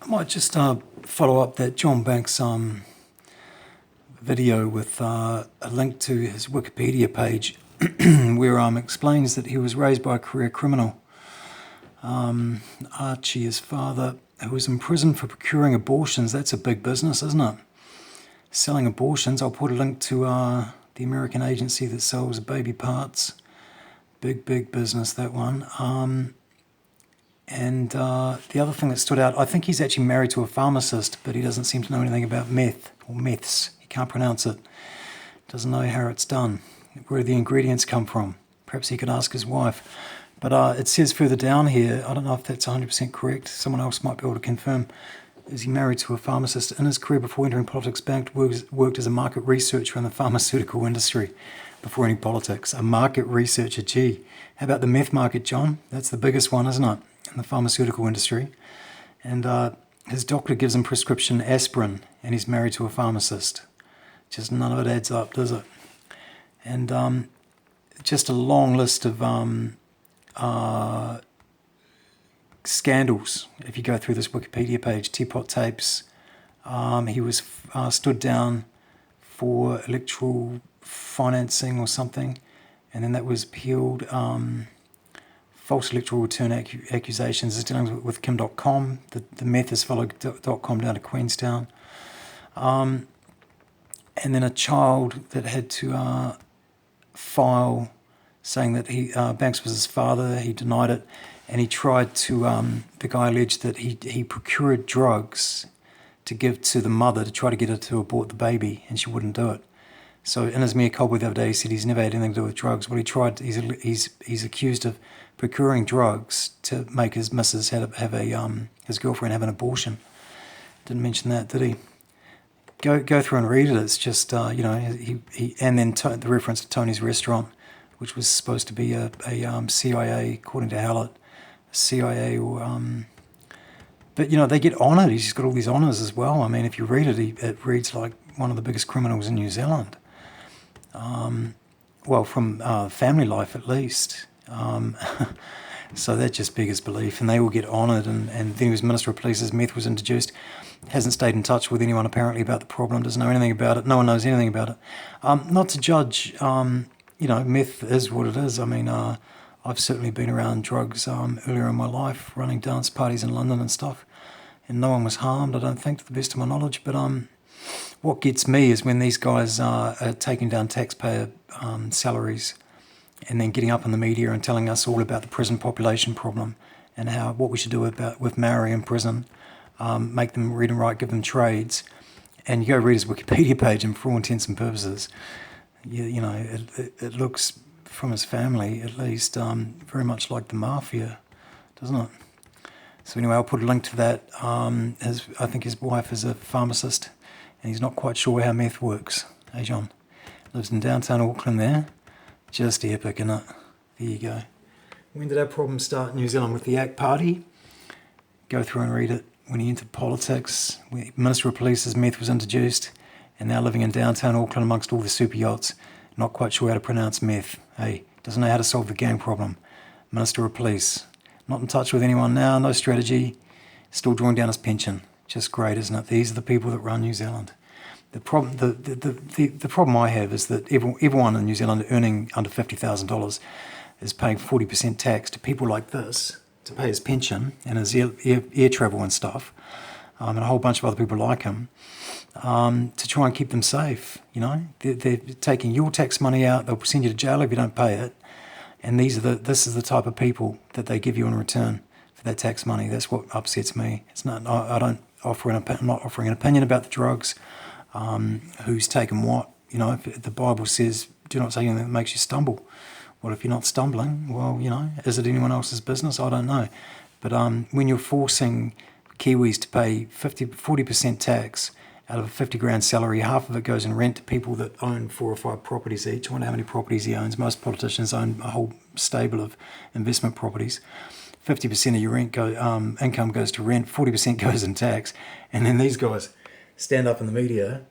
I might just follow up that John Banks video with a link to his Wikipedia page where explains that he was raised by a career criminal. Archie, his father, who was in prison for procuring abortions. That's a big business, isn't it? Selling abortions. I'll put a link to the American agency that sells baby parts. Big business, that one. And the other thing that stood out, I think he's actually married to a pharmacist, but he doesn't seem to know anything about meth or meths. He can't pronounce it. Doesn't know how it's done, where the ingredients come from. Perhaps he could ask his wife. But it says further down here, I don't know if that's 100% correct, someone else might be able to confirm, is he married to a pharmacist? In his career before entering politics, Banks worked as a market researcher in the pharmaceutical industry before any politics. A market researcher, gee. How about the meth market, John? That's the biggest one, isn't it, in the pharmaceutical industry? And his doctor gives him prescription aspirin, and he's married to a pharmacist. Just none of it adds up, does it? And just a long list of scandals. If you go through this Wikipedia page, teapot tapes, he was stood down for electoral financing or something, and then that was appealed. False electoral return accusations. Is dealing with Kim.com. The meth has followed .com down to Queenstown. And then a child that had to file saying that Banks was his father. He denied it, and he tried to. The guy alleged that he procured drugs to give to the mother to try to get her to abort the baby, and she wouldn't do it. So in his mea culpa the other day, he said he's never had anything to do with drugs. Well, he tried. He's accused of procuring drugs to make his missus have his girlfriend have an abortion. Didn't mention that, did he? Go through and read it. It's just he and then the reference to Tony's restaurant, which was supposed to be a CIA, according to Hallett, CIA or but they get honoured. He's got all these honours as well. I mean, if you read it, it reads like one of the biggest criminals in New Zealand. Well, from family life at least. So that just beggars belief, and they all get honoured. And then he was Minister of Police as meth was introduced. Hasn't stayed in touch with anyone apparently about the problem. Doesn't know anything about it. No one knows anything about it. Not to judge. Meth is what it is. I mean, I've certainly been around drugs earlier in my life, running dance parties in London and stuff, and no one was harmed, I don't think, to the best of my knowledge. But what gets me is when these guys are taking down taxpayer salaries and then getting up in the media and telling us all about the prison population problem and what we should do with Maori in prison, make them read and write, give them trades, and you go read his Wikipedia page, and for all intents and purposes, it looks, from his family at least, very much like the mafia, doesn't it? So anyway, I'll put a link to that. I think his wife is a pharmacist, and he's not quite sure how meth works. Hey, John. Lives in downtown Auckland there. Just epic, isn't it? There you go. When did our problem start in New Zealand? With the ACT Party? Go through and read it. When he entered politics, when Minister of Police's meth was introduced, and now living in downtown Auckland amongst all the super yachts, not quite sure how to pronounce meth. Hey, doesn't know how to solve the gang problem. Minister of Police, not in touch with anyone now, no strategy, still drawing down his pension. Just great, isn't it? These are the people that run New Zealand. The problem I have is that everyone in New Zealand earning under $50,000 is paying 40% tax to people like this to pay his pension and his air travel and stuff, and a whole bunch of other people like him, to try and keep them safe. They're taking your tax money out. They'll send you to jail if you don't pay it, and this is the type of people that they give you in return for that tax money. That's what upsets me. It's not. I'm not offering an opinion about the drugs. Who's taken what? If the Bible says, "Do not say anything that makes you stumble." Well, if you're not stumbling, well, is it anyone else's business? I don't know. But when you're forcing Kiwis to pay 40% tax out of a 50 grand salary, half of it goes in rent to people that own 4 or 5 properties each. I wonder how many properties he owns. Most politicians own a whole stable of investment properties. 50% of your income goes to rent, 40% goes in tax, and then these guys stand up in the media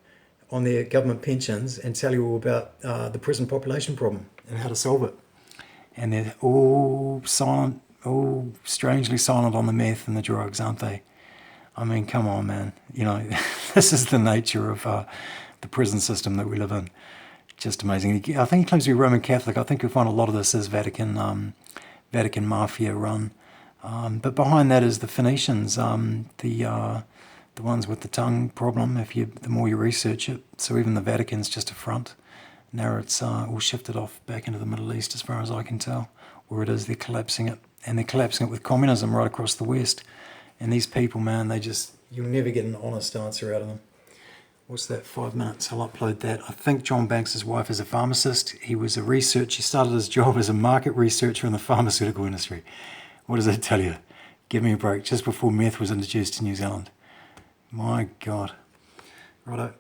on their government pensions and tell you all about the prison population problem and how to solve it. And they're all silent, all strangely silent on the meth and the drugs, aren't they? I mean, come on, man. You know, this is the nature of the prison system that we live in. Just amazing. I think he claims to be Roman Catholic. I think you'll find a lot of this is Vatican mafia run. But behind that is the Phoenicians, the ones with the tongue problem. The more you research it, so even the Vatican's just a front. Now it's all shifted off back into the Middle East, as far as I can tell, where it is. They're collapsing it, and they're collapsing it with communism right across the West. And these people, man, you'll never get an honest answer out of them. What's that, 5 minutes? I'll upload that. I think John Banks' wife is a pharmacist. He was a researcher. He started his job as a market researcher in the pharmaceutical industry. What does that tell you? Give me a break. Just before meth was introduced to New Zealand. My God. Righto.